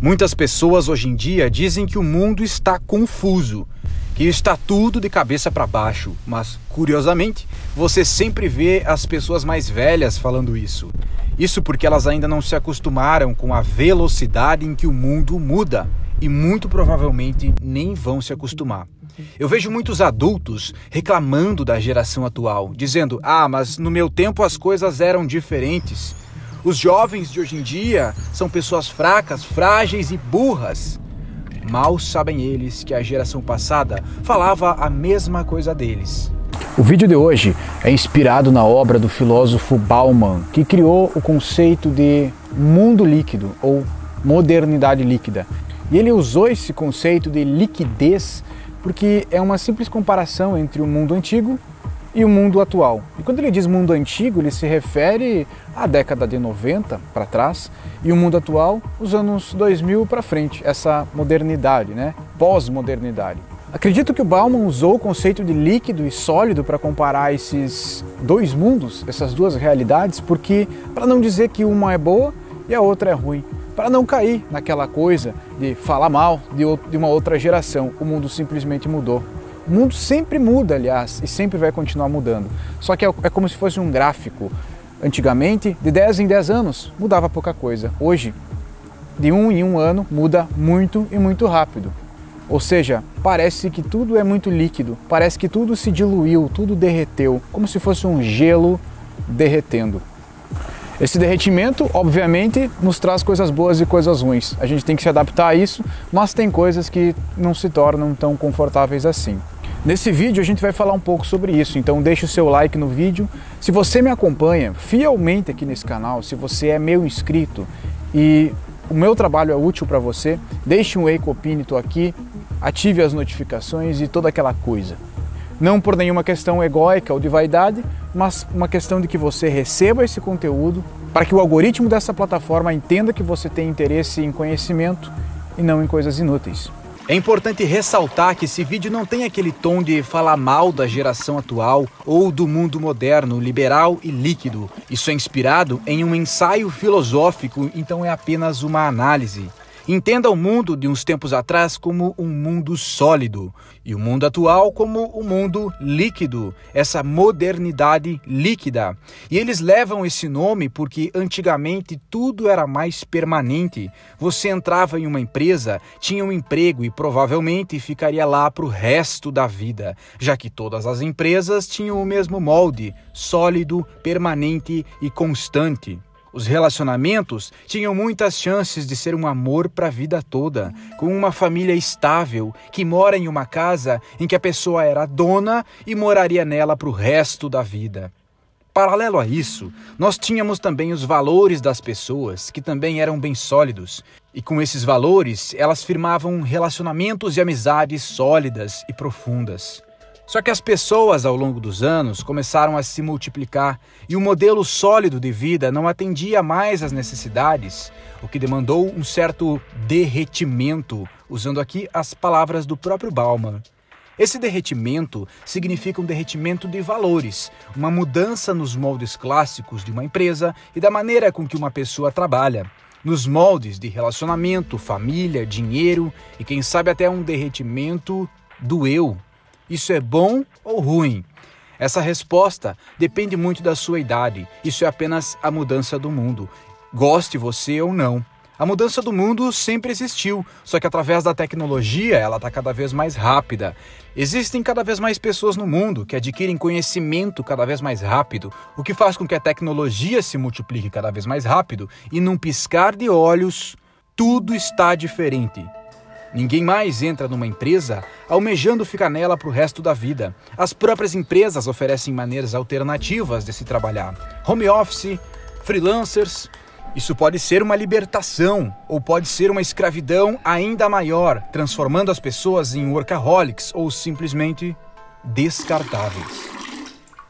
Muitas pessoas hoje em dia dizem que o mundo está confuso, que está tudo de cabeça para baixo, mas, curiosamente, você sempre vê as pessoas mais velhas falando isso. Isso porque elas ainda não se acostumaram com a velocidade em que o mundo muda e muito provavelmente nem vão se acostumar. Eu vejo muitos adultos reclamando da geração atual, dizendo: mas no meu tempo as coisas eram diferentes. Os jovens de hoje em dia são pessoas fracas, frágeis e burras. Mal sabem eles que a geração passada falava a mesma coisa deles. O vídeo de hoje é inspirado na obra do filósofo Bauman, que criou o conceito de mundo líquido ou modernidade líquida. E ele usou esse conceito de liquidez porque é uma simples comparação entre o mundo antigo e o mundo atual. E quando ele diz mundo antigo, ele se refere à década de 90 para trás e o mundo atual, os anos 2000 para frente, essa modernidade, pós-modernidade. Acredito que o Bauman usou o conceito de líquido e sólido para comparar esses dois mundos, essas duas realidades, porque para não dizer que uma é boa e a outra é ruim, para não cair naquela coisa de falar mal de uma outra geração. O mundo simplesmente mudou. O mundo sempre muda, aliás, e sempre vai continuar mudando. Só que é como se fosse um gráfico. Antigamente, de 10 em 10 anos, mudava pouca coisa. Hoje, de 1 em 1 ano, muda muito e muito rápido. Ou seja, parece que tudo é muito líquido, parece que tudo se diluiu, tudo derreteu, como se fosse um gelo derretendo. Esse derretimento, obviamente, nos traz coisas boas e coisas ruins. A gente tem que se adaptar a isso, mas tem coisas que não se tornam tão confortáveis assim. Nesse vídeo a gente vai falar um pouco sobre isso, então deixe o seu like no vídeo. Se você me acompanha fielmente aqui nesse canal, se você é meu inscrito e o meu trabalho é útil para você, deixe um Eicopinito aqui, ative as notificações e toda aquela coisa. Não por nenhuma questão egóica ou de vaidade, mas uma questão de que você receba esse conteúdo para que o algoritmo dessa plataforma entenda que você tem interesse em conhecimento e não em coisas inúteis. É importante ressaltar que esse vídeo não tem aquele tom de falar mal da geração atual ou do mundo moderno, liberal e líquido. Isso é inspirado em um ensaio filosófico, então é apenas uma análise. Entenda o mundo de uns tempos atrás como um mundo sólido e o mundo atual como um mundo líquido, essa modernidade líquida. E eles levam esse nome porque antigamente tudo era mais permanente. Você entrava em uma empresa, tinha um emprego e provavelmente ficaria lá para o resto da vida, já que todas as empresas tinham o mesmo molde, sólido, permanente e constante. Os relacionamentos tinham muitas chances de ser um amor para a vida toda, com uma família estável que mora em uma casa em que a pessoa era dona e moraria nela para o resto da vida. Paralelo a isso, nós tínhamos também os valores das pessoas, que também eram bem sólidos, e com esses valores elas firmavam relacionamentos e amizades sólidas e profundas. Só que as pessoas, ao longo dos anos, começaram a se multiplicar e o modelo sólido de vida não atendia mais às necessidades, o que demandou um certo derretimento, usando aqui as palavras do próprio Bauman. Esse derretimento significa um derretimento de valores, uma mudança nos moldes clássicos de uma empresa e da maneira com que uma pessoa trabalha, nos moldes de relacionamento, família, dinheiro e quem sabe até um derretimento do eu. Isso é bom ou ruim? Essa resposta depende muito da sua idade. Isso é apenas a mudança do mundo. Goste você ou não. A mudança do mundo sempre existiu, só que através da tecnologia ela está cada vez mais rápida. Existem cada vez mais pessoas no mundo que adquirem conhecimento cada vez mais rápido, o que faz com que a tecnologia se multiplique cada vez mais rápido e num piscar de olhos, tudo está diferente. Ninguém mais entra numa empresa almejando ficar nela para o resto da vida. As próprias empresas oferecem maneiras alternativas de se trabalhar. Home office, freelancers. Isso pode ser uma libertação ou pode ser uma escravidão ainda maior, transformando as pessoas em workaholics ou simplesmente descartáveis.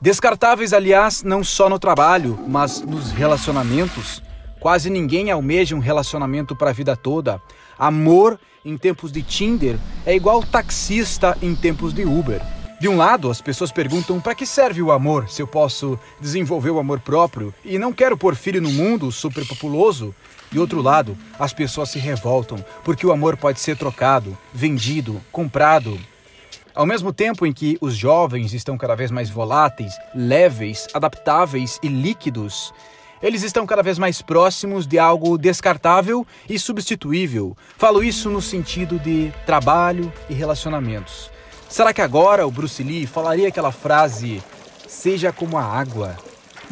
Descartáveis, aliás, não só no trabalho, mas nos relacionamentos. Quase ninguém almeja um relacionamento para a vida toda. Amor em tempos de Tinder é igual taxista em tempos de Uber. De um lado, as pessoas perguntam para que serve o amor, se eu posso desenvolver o amor próprio e não quero pôr filho no mundo superpopuloso. De outro lado, as pessoas se revoltam porque o amor pode ser trocado, vendido, comprado. Ao mesmo tempo em que os jovens estão cada vez mais voláteis, leves, adaptáveis e líquidos, eles estão cada vez mais próximos de algo descartável e substituível. Falo isso no sentido de trabalho e relacionamentos. Será que agora o Bruce Lee falaria aquela frase, seja como a água?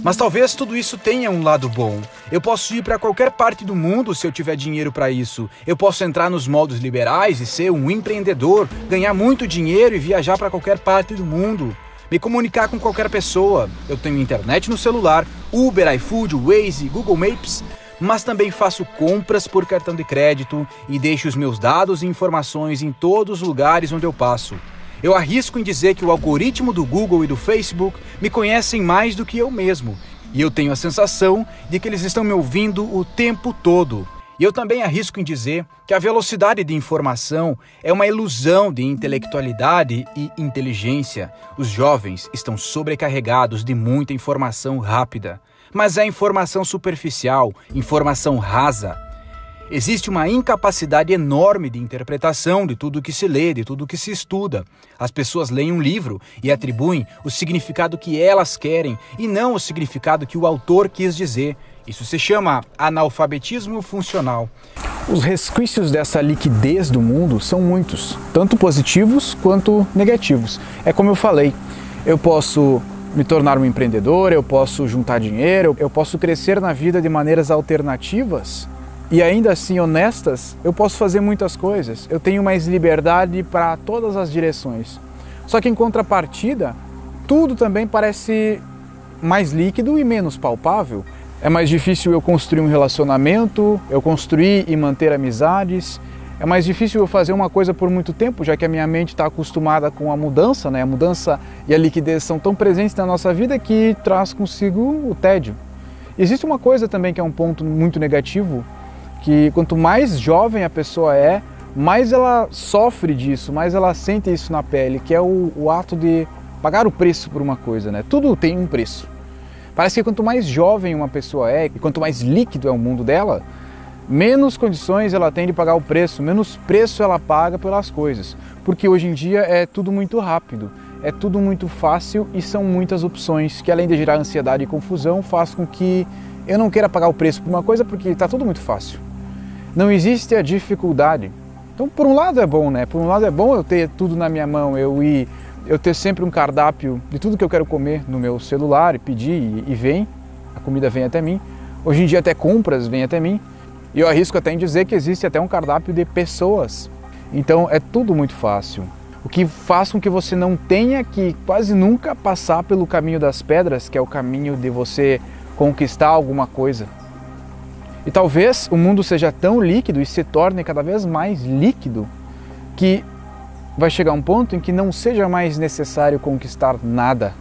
Mas talvez tudo isso tenha um lado bom. Eu posso ir para qualquer parte do mundo se eu tiver dinheiro para isso. Eu posso entrar nos moldes liberais e ser um empreendedor, ganhar muito dinheiro e viajar para qualquer parte do mundo. Me comunicar com qualquer pessoa. Eu tenho internet no celular, Uber, iFood, Waze, Google Maps, mas também faço compras por cartão de crédito e deixo os meus dados e informações em todos os lugares onde eu passo. Eu arrisco em dizer que o algoritmo do Google e do Facebook me conhecem mais do que eu mesmo. E eu tenho a sensação de que eles estão me ouvindo o tempo todo. E eu também arrisco em dizer que a velocidade de informação é uma ilusão de intelectualidade e inteligência. Os jovens estão sobrecarregados de muita informação rápida. Mas é informação superficial, informação rasa. Existe uma incapacidade enorme de interpretação de tudo que se lê, de tudo que se estuda. As pessoas leem um livro e atribuem o significado que elas querem e não o significado que o autor quis dizer. Isso se chama analfabetismo funcional. Os resquícios dessa liquidez do mundo são muitos, tanto positivos quanto negativos. É como eu falei, eu posso me tornar um empreendedor, eu posso juntar dinheiro, eu posso crescer na vida de maneiras alternativas e ainda assim honestas, eu posso fazer muitas coisas. Eu tenho mais liberdade para todas as direções. Só que em contrapartida, tudo também parece mais líquido e menos palpável. É mais difícil eu construir um relacionamento, eu construir e manter amizades. É mais difícil eu fazer uma coisa por muito tempo, já que a minha mente está acostumada com a mudança, né? A mudança e a liquidez são tão presentes na nossa vida que traz consigo o tédio. Existe uma coisa também que é um ponto muito negativo, que quanto mais jovem a pessoa é, mais ela sofre disso, mais ela sente isso na pele, que é o ato de pagar o preço por uma coisa, né? Tudo tem um preço. Parece que quanto mais jovem uma pessoa é, e quanto mais líquido é o mundo dela, menos condições ela tem de pagar o preço, menos preço ela paga pelas coisas. Porque hoje em dia é tudo muito rápido, é tudo muito fácil e são muitas opções que, além de gerar ansiedade e confusão, faz com que eu não queira pagar o preço por uma coisa porque está tudo muito fácil. Não existe a dificuldade. Então, por um lado é bom, né? Por um lado é bom eu ter tudo na minha mão, eu ter sempre um cardápio de tudo que eu quero comer no meu celular, e pedir e vem, a comida vem até mim. Hoje em dia até compras vêm até mim. E eu arrisco até em dizer que existe até um cardápio de pessoas. Então é tudo muito fácil. O que faz com que você não tenha que quase nunca passar pelo caminho das pedras, que é o caminho de você conquistar alguma coisa. E talvez o mundo seja tão líquido e se torne cada vez mais líquido que vai chegar um ponto em que não seja mais necessário conquistar nada.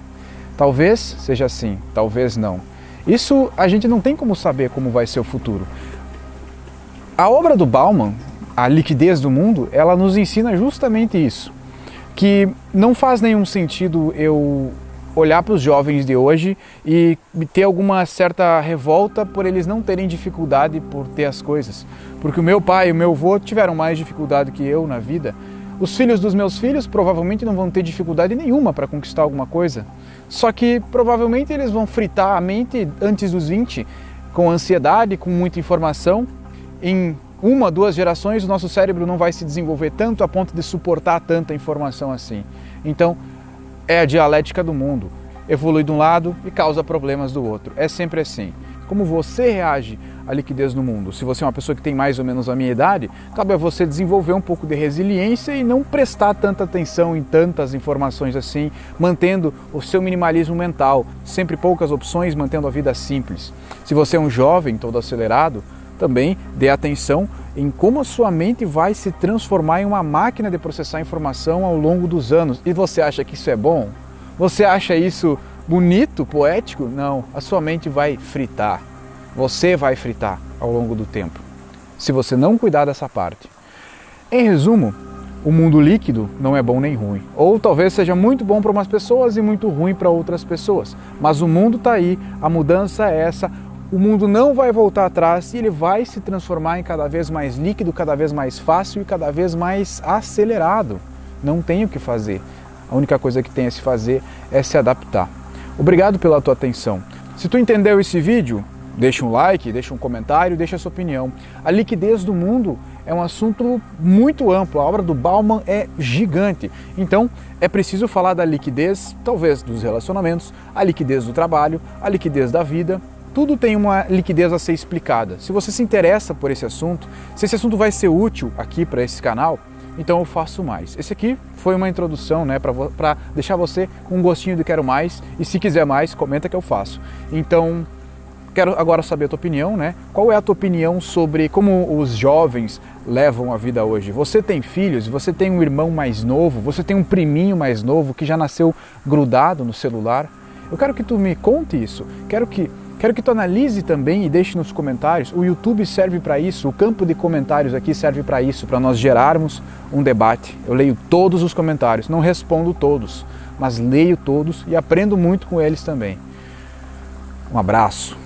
Talvez seja assim, talvez não. Isso a gente não tem como saber como vai ser o futuro. A obra do Bauman, A Liquidez do Mundo, ela nos ensina justamente isso. Que não faz nenhum sentido eu olhar para os jovens de hoje e ter alguma certa revolta por eles não terem dificuldade por ter as coisas. Porque o meu pai e o meu avô tiveram mais dificuldade que eu na vida. Os filhos dos meus filhos provavelmente não vão ter dificuldade nenhuma para conquistar alguma coisa. Só que provavelmente eles vão fritar a mente antes dos 20, com ansiedade, com muita informação. Em 1, 2 gerações o nosso cérebro não vai se desenvolver tanto a ponto de suportar tanta informação assim. Então, é a dialética do mundo. Evolui de um lado e causa problemas do outro. É sempre assim. Como você reage à liquidez no mundo? Se você é uma pessoa que tem mais ou menos a minha idade, cabe a você desenvolver um pouco de resiliência e não prestar tanta atenção em tantas informações assim, mantendo o seu minimalismo mental, sempre poucas opções, mantendo a vida simples. Se você é um jovem todo acelerado, também dê atenção em como a sua mente vai se transformar em uma máquina de processar informação ao longo dos anos. E você acha que isso é bom? Você acha isso bonito, poético? Não, a sua mente vai fritar. Você vai fritar ao longo do tempo, se você não cuidar dessa parte. Em resumo, o mundo líquido não é bom nem ruim. Ou talvez seja muito bom para umas pessoas e muito ruim para outras pessoas. Mas o mundo está aí, a mudança é essa, o mundo não vai voltar atrás e ele vai se transformar em cada vez mais líquido, cada vez mais fácil e cada vez mais acelerado. Não tem o que fazer. A única coisa que tem a se fazer é se adaptar. Obrigado pela tua atenção. Se tu entendeu esse vídeo, deixa um like, deixa um comentário, deixa a sua opinião. A liquidez do mundo é um assunto muito amplo, a obra do Bauman é gigante. Então, é preciso falar da liquidez, talvez dos relacionamentos, a liquidez do trabalho, a liquidez da vida. Tudo tem uma liquidez a ser explicada. Se você se interessa por esse assunto, se esse assunto vai ser útil aqui para esse canal, então eu faço mais. Esse aqui foi uma introdução, né, para deixar você com um gostinho do quero mais, e se quiser mais, comenta que eu faço. Então, quero agora saber a tua opinião, né? Qual é a tua opinião sobre como os jovens levam a vida hoje? Você tem filhos? Você tem um irmão mais novo? Você tem um priminho mais novo que já nasceu grudado no celular? Eu quero que tu me conte isso. Quero que tu analise também e deixe nos comentários. O YouTube serve para isso, o campo de comentários aqui serve para isso, para nós gerarmos um debate. Eu leio todos os comentários, não respondo todos, mas leio todos e aprendo muito com eles também. Um abraço.